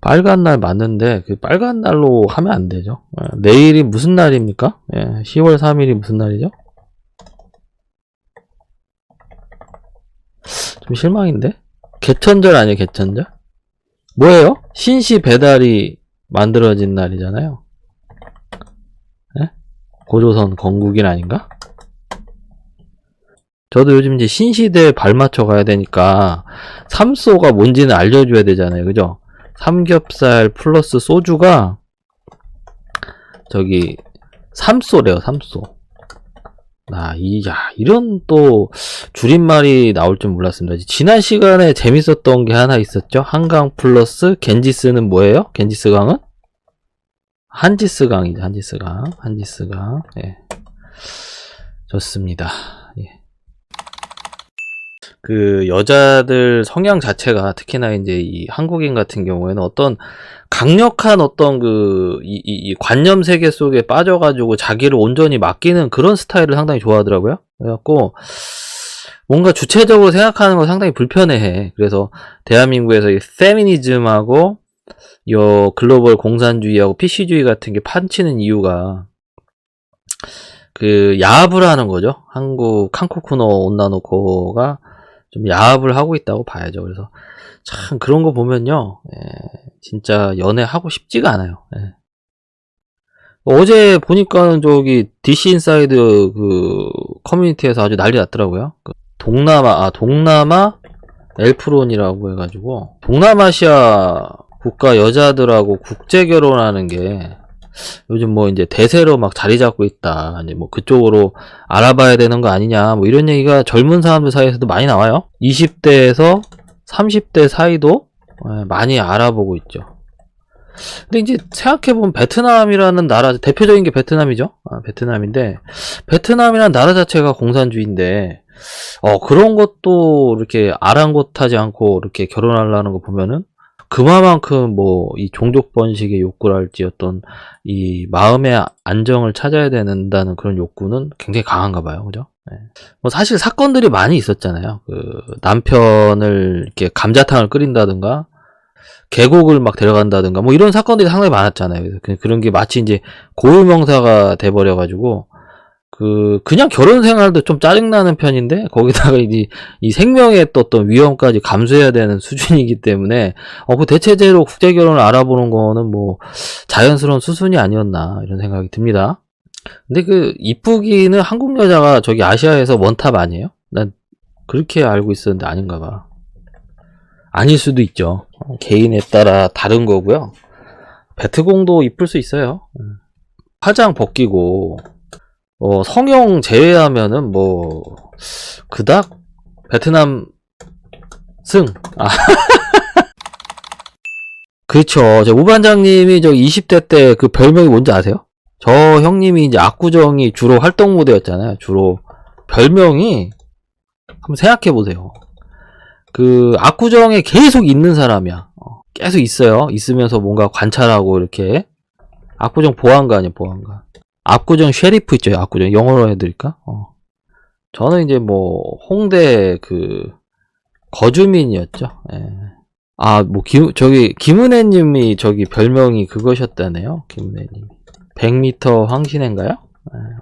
빨간 날 맞는데 그 빨간 날로 하면 안 되죠. 내일이 무슨 날입니까? 10월 3일이 무슨 날이죠? 좀 실망인데? 개천절 아니에요, 개천절? 뭐예요? 신시 배달이 만들어진 날이잖아요. 고조선 건국일 아닌가? 저도 요즘 이제 신시대에 발맞춰 가야 되니까 삼소가 뭔지는 알려줘야 되잖아요, 그죠? 삼겹살 플러스 소주가 저기 삼소래요, 삼소. 이런 또 줄임말이 나올 줄 몰랐습니다. 지난 시간에 재밌었던 게 하나 있었죠. 한강 플러스 겐지스는 뭐예요? 겐지스 강은? 한지스 강이죠. 한지스 강. 예. 좋습니다. 예. 그 여자들 성향 자체가 특히나 이제 이 한국인 같은 경우에는 어떤 강력한 어떤 이 관념 세계 속에 빠져가지고 자기를 온전히 맡기는 그런 스타일을 상당히 좋아하더라고요. 그래갖고 뭔가 주체적으로 생각하는 거 상당히 불편해해. 그래서 대한민국에서 이 페미니즘하고 요 글로벌 공산주의하고 PC주의 같은 게 판치는 이유가 그 야합을 하는 거죠. 한코쿠노 온나노코가 좀 야합을 하고 있다고 봐야죠. 그래서 참 그런 거 보면요, 진짜 연애하고 싶지가 않아요. 어제 보니까는 저기 DC 인사이드 그 커뮤니티에서 아주 난리 났더라고요. 그 동남아 엘프론이라고 해가지고 동남아시아 국가 여자들하고 국제 결혼하는 게 요즘 뭐 이제 대세로 막 자리 잡고 있다. 이제 뭐 그쪽으로 알아봐야 되는 거 아니냐. 뭐 이런 얘기가 젊은 사람들 사이에서도 많이 나와요. 20대에서 30대 사이도 많이 알아보고 있죠. 근데 이제 생각해보면 베트남이라는 나라, 대표적인 게 베트남이죠. 베트남인데, 베트남이라는 나라 자체가 공산주의인데, 그런 것도 이렇게 아랑곳하지 않고 이렇게 결혼하려는 거 보면은, 그만큼 뭐 이 종족 번식의 욕구랄지 어떤 이 마음의 안정을 찾아야 된다는 그런 욕구는 굉장히 강한가 봐요. 그죠? 뭐 사실 사건들이 많이 있었잖아요. 그 남편을 이렇게 감자탕을 끓인다든가 계곡을 막 데려간다든가 뭐 이런 사건들이 상당히 많았잖아요. 그런 게 마치 이제 고유명사가 돼버려 가지고 그냥 결혼 생활도 좀 짜증나는 편인데, 거기다가 이 생명의 또 어떤 위험까지 감수해야 되는 수준이기 때문에, 그 대체제로 국제 결혼을 알아보는 거는 뭐, 자연스러운 수순이 아니었나, 이런 생각이 듭니다. 근데 이쁘기는 한국 여자가 저기 아시아에서 원탑 아니에요? 난 그렇게 알고 있었는데 아닌가 봐. 아닐 수도 있죠. 개인에 따라 다른 거고요. 베트공도 이쁠 수 있어요. 화장 벗기고, 성형 제외하면은 뭐 그닥 베트남 승. 그렇죠. 저 우반장님이 저 20대 때 그 별명이 뭔지 아세요? 저 형님이 이제 압구정이 주로 활동 무대였잖아요. 주로 별명이 한번 생각해 보세요. 그 압구정에 계속 있는 사람이야. 계속 있어요. 있으면서 뭔가 관찰하고 이렇게. 압구정 보안관이에요, 보안관. 압구정 쉐리프 있죠. 압구정 영어로 해드릴까? 저는 이제 뭐 홍대 거주민이었죠. 뭐 저기 김은혜님이 저기 별명이 그거셨다네요. 김은혜님이 100m 황신혜인가요?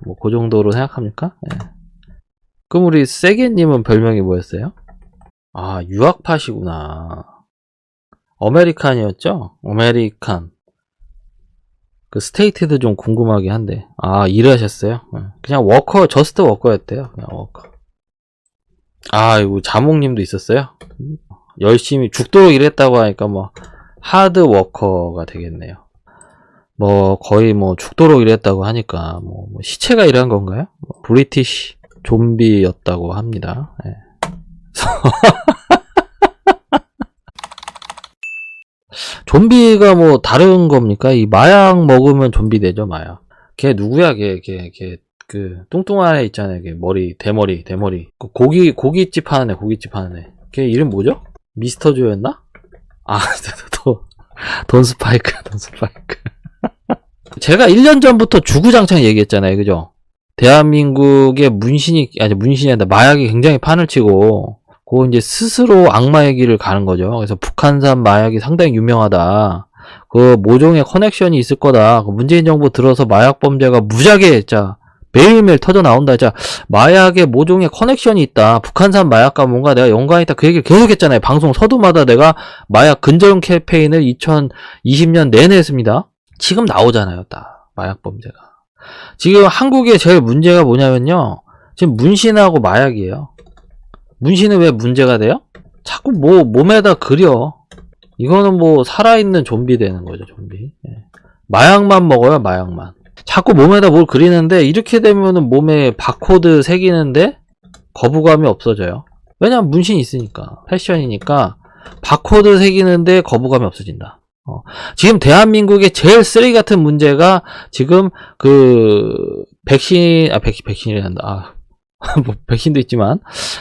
뭐 그 정도로 생각합니까? 그럼 우리 세게님은 별명이 뭐였어요? 유학파시구나. 어메리칸이었죠? 어메리칸. 그 스테이트도 좀 궁금하긴 한데. 일하셨어요? 그냥 저스트 워커였대요. 그냥 워커. 이거 자몽님도 있었어요? 열심히 죽도록 일했다고 하니까 뭐 하드 워커가 되겠네요. 뭐 거의 뭐 죽도록 일했다고 하니까 뭐 시체가 일한 건가요? 브리티시 좀비였다고 합니다. 좀비가 뭐 다른 겁니까? 이 마약 먹으면 좀비 되죠, 마약. 걔 누구야, 걔 뚱뚱한 애 있잖아요, 걔 대머리. 그 고깃집 하는 애. 걔 이름 뭐죠? 미스터 조였나? 돈 스파이크. 제가 1년 전부터 주구장창 얘기했잖아요, 그죠? 대한민국의 문신이 아니라 마약이 굉장히 판을 치고, 이제 스스로 악마의 길을 가는 거죠. 그래서 북한산 마약이 상당히 유명하다. 그 모종의 커넥션이 있을 거다. 그 문재인 정부 들어서 마약 범죄가 무지하게 자 매일매일 터져 나온다. 자 마약의 모종의 커넥션이 있다. 북한산 마약과 뭔가 내가 연관이 있다. 그 얘기를 계속 했잖아요. 방송 서두마다 내가 마약 근절 캠페인을 2020년 내내 했습니다. 지금 나오잖아요. 딱 마약 범죄가. 지금 한국의 제일 문제가 뭐냐면요. 지금 문신하고 마약이에요. 문신은 왜 문제가 돼요? 자꾸 뭐 몸에다 그려. 이거는 뭐 살아있는 좀비 되는 거죠. 좀비. 마약만 먹어요. 마약만. 자꾸 몸에다 뭘 그리는데 이렇게 되면은 몸에 바코드 새기는데 거부감이 없어져요. 왜냐면 문신이 있으니까. 패션이니까 바코드 새기는데 거부감이 없어진다. 지금 대한민국의 제일 쓰레기 같은 문제가 지금 그 백신이란다. 뭐 백신도 있지만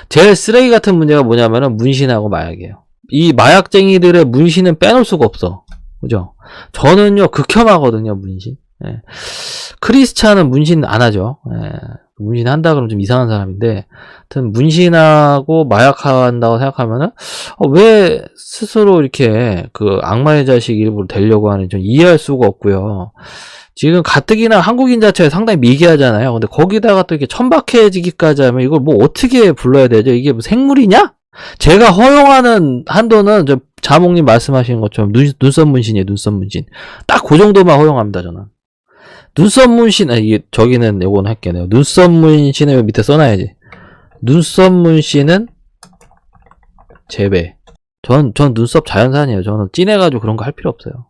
제일 쓰레기 같은 문제가 뭐냐면은 문신하고 마약이에요. 이 마약쟁이들의 문신은 빼놓을 수가 없어. 그죠? 저는요 극혐하거든요 문신. 예. 크리스찬은 문신 안 하죠. 예. 문신 한다 그러면 좀 이상한 사람인데, 하여튼 문신하고 마약한다고 생각하면은 왜 스스로 이렇게 그 악마의 자식 일부러 되려고 하는지 좀 이해할 수가 없고요. 지금 가뜩이나 한국인 자체가 상당히 미개하잖아요. 근데 거기다가 또 이렇게 천박해지기까지 하면 이걸 뭐 어떻게 불러야 되죠? 이게 뭐 생물이냐? 제가 허용하는 한도는 저 자몽님 말씀하신 것처럼 눈썹 문신이에요. 눈썹 문신. 딱 그 정도만 허용합니다. 저는. 눈썹 문신, 이게 저기는 요건 할게요. 눈썹 문신을 밑에 써놔야지. 눈썹 문신은 제외. 전 눈썹 자연산이에요. 저는 진해가지고 그런 거 할 필요 없어요.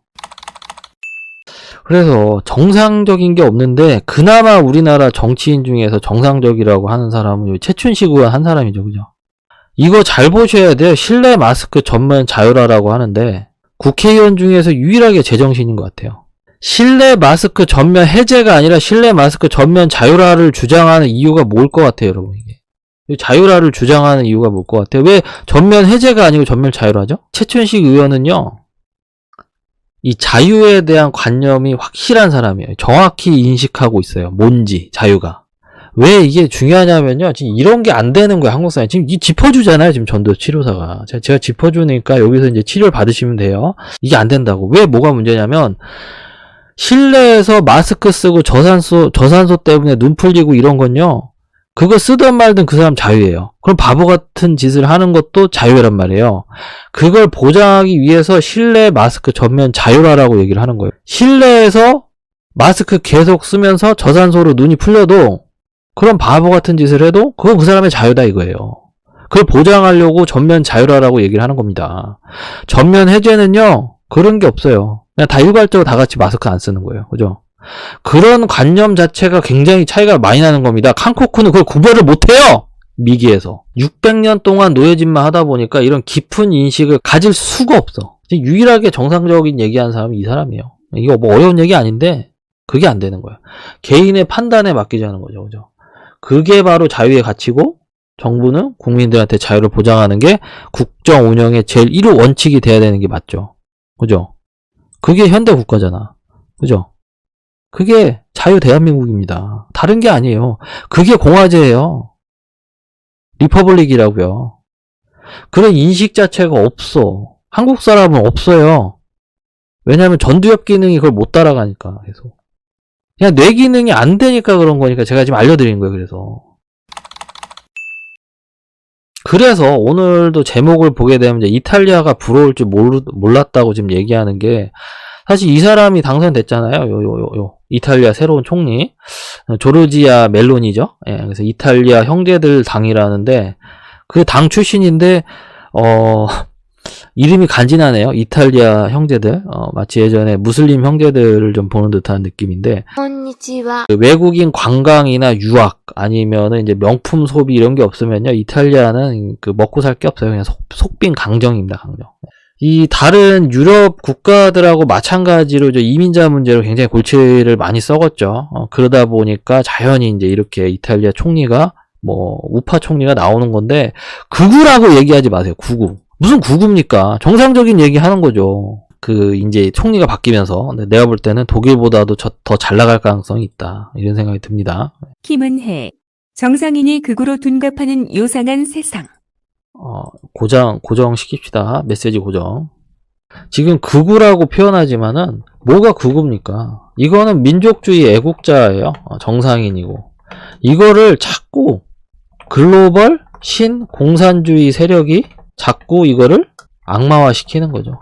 그래서 정상적인 게 없는데 그나마 우리나라 정치인 중에서 정상적이라고 하는 사람은 최춘식 의원 한 사람이죠. 그죠? 이거 잘 보셔야 돼요. 실내 마스크 전면 자율화라고 하는데 국회의원 중에서 유일하게 제정신인 것 같아요. 실내 마스크 전면 해제가 아니라 실내 마스크 전면 자율화를 주장하는 이유가 뭘 것 같아요, 여러분? 이게 자율화를 주장하는 이유가 뭘 것 같아요? 왜 전면 해제가 아니고 전면 자율화죠? 최춘식 의원은요, 이 자유에 대한 관념이 확실한 사람이에요. 정확히 인식하고 있어요. 뭔지, 자유가. 왜 이게 중요하냐면요. 지금 이런 게 안 되는 거예요. 한국 사회. 지금 이 짚어주잖아요. 지금 전도 치료사가. 제가 짚어주니까 여기서 이제 치료를 받으시면 돼요. 이게 안 된다고. 왜 뭐가 문제냐면, 실내에서 마스크 쓰고 저산소 때문에 눈 풀리고 이런 건요. 그거 쓰든 말든 그 사람 자유예요. 그럼 바보 같은 짓을 하는 것도 자유란 말이에요. 그걸 보장하기 위해서 실내 마스크 전면 자율화라고 얘기를 하는 거예요. 실내에서 마스크 계속 쓰면서 저산소로 눈이 풀려도 그런 바보 같은 짓을 해도 그건 그 사람의 자유다 이거예요. 그걸 보장하려고 전면 자율화라고 얘기를 하는 겁니다. 전면 해제는요. 그런 게 없어요. 그냥 다 일괄적으로 다 같이 마스크 안 쓰는 거예요. 그죠? 그런 관념 자체가 굉장히 차이가 많이 나는 겁니다. 칸코쿠는 그걸 구별을 못해요. 미기에서 600년 동안 노예짓만 하다 보니까 이런 깊은 인식을 가질 수가 없어. 유일하게 정상적인 얘기하는 사람이 이 사람이에요. 이거 뭐 어려운 얘기 아닌데 그게 안 되는 거예요. 개인의 판단에 맡기자는 거죠. 그죠? 그게 바로 자유의 가치고 정부는 국민들한테 자유를 보장하는 게 국정 운영의 제일 1호 원칙이 돼야 되는 게 맞죠. 그죠? 그게 현대 국가잖아. 그죠? 그게 자유 대한민국입니다. 다른 게 아니에요. 그게 공화제예요. 리퍼블릭이라고요. 그런 인식 자체가 없어. 한국 사람은 없어요. 왜냐하면 전두엽 기능이 그걸 못 따라가니까 계속. 그냥 뇌 기능이 안 되니까 그런 거니까 제가 지금 알려드린 거예요. 그래서 오늘도 제목을 보게 되면 이제 이탈리아가 부러울 줄 몰랐다고 지금 얘기하는 게 사실 이 사람이 당선됐잖아요. 이탈리아 새로운 총리 조르지아 멜로니죠. 예, 그래서 이탈리아 형제들 당이라는데 그 당 출신인데 이름이 간지나네요. 이탈리아 형제들. 마치 예전에 무슬림 형제들을 좀 보는 듯한 느낌인데. 그 외국인 관광이나 유학 아니면은 이제 명품 소비 이런 게 없으면요. 이탈리아는 그 먹고 살 게 없어요. 그냥 속빈 강정입니다. 강정. 이 다른 유럽 국가들하고 마찬가지로 이민자 문제로 굉장히 골치를 많이 썩었죠. 그러다 보니까 자연히 이제 이렇게 이탈리아 총리가 뭐 우파 총리가 나오는 건데 극우라고 얘기하지 마세요. 극우. 무슨 극우입니까? 정상적인 얘기 하는 거죠. 그 이제 총리가 바뀌면서 내가 볼 때는 독일보다도 더 잘 나갈 가능성이 있다. 이런 생각이 듭니다. 김은혜. 정상인이 극우로 둔갑하는 요상한 세상. 고정 시킵시다. 메시지 고정. 지금 극우라고 표현하지만은 뭐가 극우입니까? 이거는 민족주의 애국자예요. 정상인이고. 이거를 자꾸 글로벌 신공산주의 세력이 자꾸 이거를 악마화 시키는 거죠.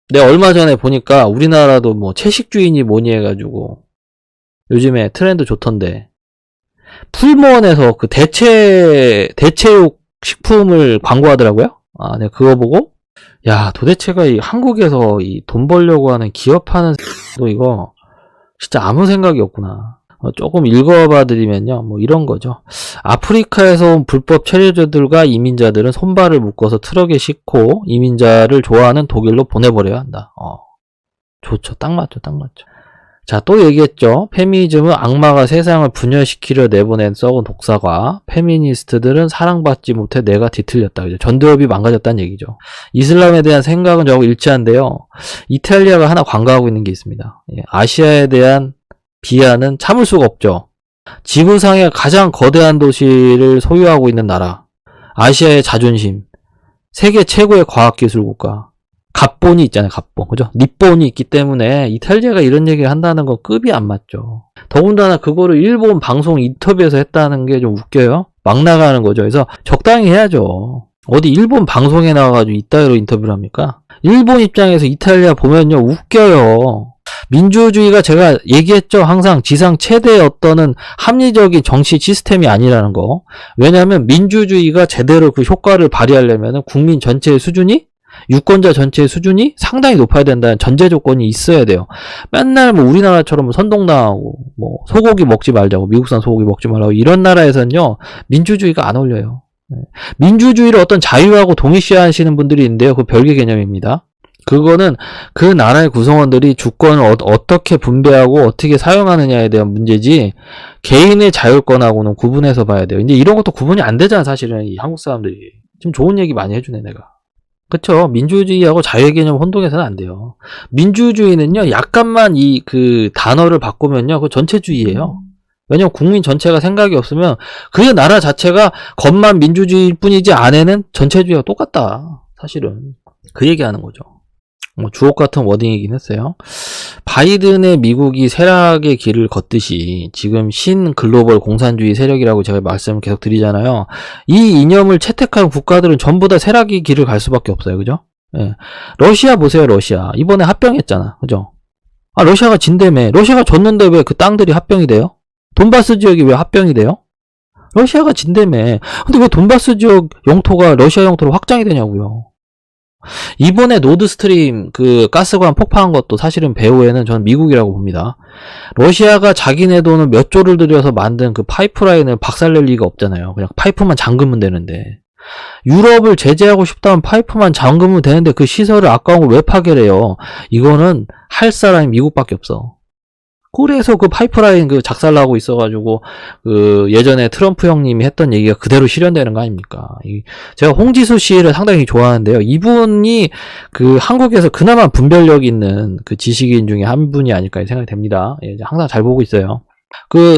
내가 얼마 전에 보니까 우리나라도 뭐 채식주의니 뭐니 해가지고 요즘에 트렌드 좋던데 풀무원에서 그 대체육 식품을 광고하더라고요. 아, 내가 그거 보고 야, 도대체가 이 한국에서 이 돈 벌려고 하는 기업하는 도 이거 진짜 아무 생각이 없구나. 조금 읽어봐 드리면요. 뭐 이런 거죠. 아프리카에서 온 불법 체류자들과 이민자들은 손발을 묶어서 트럭에 싣고 이민자를 좋아하는 독일로 보내버려야 한다. 좋죠. 딱 맞죠. 딱 맞죠. 자, 또 얘기했죠. 페미니즘은 악마가 세상을 분열시키려 내보낸 썩은 독사과 페미니스트들은 사랑받지 못해 내가 뒤틀렸다. 전두엽이 망가졌다는 얘기죠. 이슬람에 대한 생각은 저하고 일치한데요. 이탈리아가 하나 관가하고 있는 게 있습니다. 아시아에 대한 비하는 참을 수가 없죠. 지구상의 가장 거대한 도시를 소유하고 있는 나라, 아시아의 자존심, 세계 최고의 과학기술 국가, 갑본이 있잖아요. 갑본, 그죠? 립본이 있기 때문에 이탈리아가 이런 얘기를 한다는 건 급이 안 맞죠. 더군다나 그거를 일본 방송 인터뷰에서 했다는 게 좀 웃겨요. 막 나가는 거죠. 그래서 적당히 해야죠. 어디 일본 방송에 나와가지고 이따위로 인터뷰를 합니까? 일본 입장에서 이탈리아 보면요 웃겨요. 민주주의가 제가 얘기했죠. 항상 지상 최대의 어떤 합리적인 정치 시스템이 아니라는 거. 왜냐하면 민주주의가 제대로 그 효과를 발휘하려면 국민 전체의 수준이, 유권자 전체의 수준이 상당히 높아야 된다는 전제 조건이 있어야 돼요. 맨날 뭐 우리나라처럼 선동당하고 뭐 소고기 먹지 말자고, 미국산 소고기 먹지 말라고 이런 나라에서는요 민주주의가 안 어울려요. 민주주의를 어떤 자유하고 동일시하시는 분들이 있는데요. 그 별개 개념입니다. 그거는 그 나라의 구성원들이 주권을 어떻게 분배하고 어떻게 사용하느냐에 대한 문제지 개인의 자율권하고는 구분해서 봐야 돼요. 이제 이런 것도 구분이 안 되잖아 사실은 이 한국 사람들이. 지금 좋은 얘기 많이 해주네 내가. 그쵸? 민주주의하고 자유의 개념 혼동해서는 안 돼요. 민주주의는요 약간만 이 그 단어를 바꾸면요 그 전체주의예요. 왜냐면 국민 전체가 생각이 없으면 그 나라 자체가 겉만 민주주의일 뿐이지 안에는 전체주의가 똑같다. 사실은 그 얘기하는 거죠. 뭐 주옥 같은 워딩이긴 했어요. 바이든의 미국이 쇠락의 길을 걷듯이 지금 신글로벌 공산주의 세력이라고 제가 말씀을 계속 드리잖아요. 이 이념을 채택한 국가들은 전부 다 쇠락의 길을 갈 수밖에 없어요. 그죠? 예. 러시아 보세요. 러시아 이번에 합병했잖아. 그죠? 아 러시아가 진다며. 러시아가 졌는데 왜 그 땅들이 합병이 돼요? 돈바스 지역이 왜 합병이 돼요? 러시아가 진다며. 근데 왜 돈바스 지역 영토가 러시아 영토로 확장이 되냐고요. 이번에 노드스트림 그 가스관 폭파한 것도 사실은 배후에는 저는 미국이라고 봅니다. 러시아가 자기네 돈을 몇 조를 들여서 만든 그 파이프라인을 박살낼 리가 없잖아요. 그냥 파이프만 잠그면 되는데. 유럽을 제재하고 싶다면 파이프만 잠그면 되는데 그 시설을 아까운 걸 왜 파괴를 해요? 이거는 할 사람이 미국밖에 없어. 그래서 그 파이프라인 그 작살나고 있어가지고 그 예전에 트럼프 형님이 했던 얘기가 그대로 실현되는 거 아닙니까? 제가 홍지수 씨를 상당히 좋아하는데요. 이분이 그 한국에서 그나마 분별력 있는 그 지식인 중에 한 분이 아닐까 생각이 됩니다. 예, 항상 잘 보고 있어요.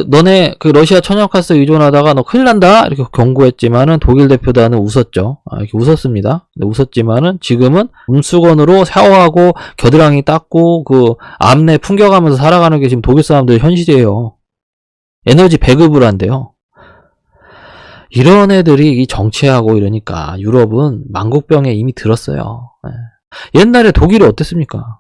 너네 그 러시아 천연가스 의존하다가 너 큰일 난다 이렇게 경고했지만은 독일 대표단은 웃었죠. 이렇게 웃었습니다. 웃었지만은 지금은 음수건으로 샤워하고 겨드랑이 닦고 그 암내 풍겨가면서 살아가는 게 지금 독일 사람들의 현실이에요. 에너지 배급을 한대요. 이런 애들이 이 정치하고 이러니까 유럽은 만국병에 이미 들었어요. 옛날에 독일이 어땠습니까?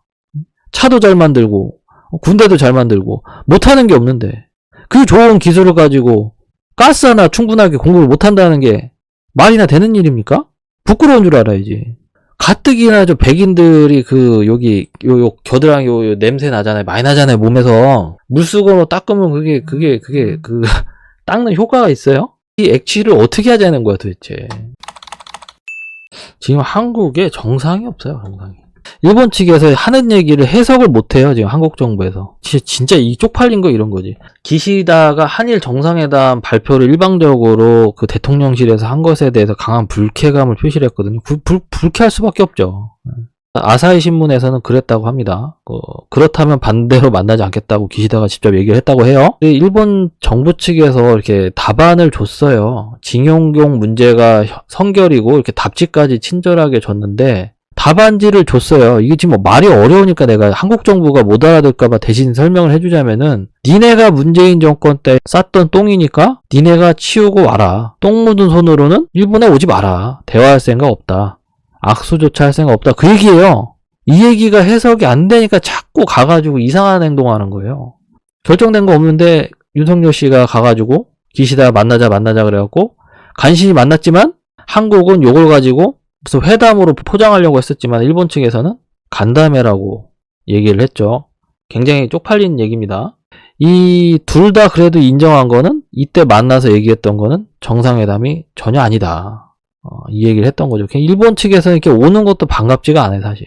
차도 잘 만들고 군대도 잘 만들고 못하는 게 없는데 그 좋은 기술을 가지고 가스 하나 충분하게 공급을 못한다는 게 말이나 되는 일입니까? 부끄러운 줄 알아야지. 가뜩이나 저 백인들이 그 여기 요 겨드랑이 요 냄새 나잖아요. 많이 나잖아요. 몸에서 물수건으로 닦으면 그게 그 닦는 효과가 있어요? 이 액취를 어떻게 하자는 거야 도대체. 지금 한국에 정상이 없어요. 정상이. 일본 측에서 하는 얘기를 해석을 못해요. 지금 한국 정부에서. 진짜 이 쪽팔린 거 이런 거지. 기시다가 한일 정상회담 발표를 일방적으로 그 대통령실에서 한 것에 대해서 강한 불쾌감을 표시를 했거든요. 불쾌할 수밖에 없죠. 아사히 신문에서는 그랬다고 합니다. 그렇다면 반대로 만나지 않겠다고 기시다가 직접 얘기를 했다고 해요. 일본 정부 측에서 이렇게 답안을 줬어요. 징용경 문제가 성결이고 이렇게 답지까지 친절하게 줬는데 답안지를 줬어요. 이게 지금 뭐 말이 어려우니까 내가 한국 정부가 못 알아들까봐 대신 설명을 해주자면은, 니네가 문재인 정권 때 쌌던 똥이니까 니네가 치우고 와라. 똥 묻은 손으로는 일본에 오지 마라. 대화할 생각 없다. 악수조차 할 생각 없다. 그 얘기예요. 이 얘기가 해석이 안 되니까 자꾸 가가지고 이상한 행동하는 거예요. 결정된 거 없는데 윤석열 씨가 가가지고 기시다 만나자 그래갖고 간신히 만났지만 한국은 요걸 가지고 무슨 회담으로 포장하려고 했었지만 일본 측에서는 간담회라고 얘기를 했죠. 굉장히 쪽팔린 얘기입니다. 이 둘 다 그래도 인정한 거는 이때 만나서 얘기했던 거는 정상회담이 전혀 아니다. 이 얘기를 했던 거죠. 일본 측에서는 이렇게 오는 것도 반갑지가 않아요, 사실.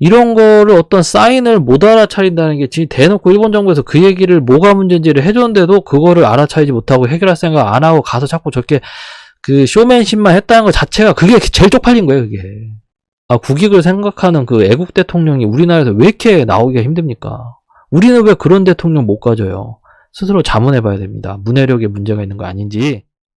이런 거를 어떤 사인을 못 알아차린다는 게 지금 대놓고 일본 정부에서 그 얘기를 뭐가 문제인지를 해줬는데도 그거를 알아차리지 못하고 해결할 생각 안 하고 가서 자꾸 저렇게 그 쇼맨십만 했다는 것 자체가 그게 제일 쪽팔린 거예요, 그게. 국익을 생각하는 그 애국 대통령이 우리나라에서 왜 이렇게 나오기가 힘듭니까? 우리는 왜 그런 대통령 못 가져요? 스스로 자문해 봐야 됩니다. 문해력에 문제가 있는 거 아닌지.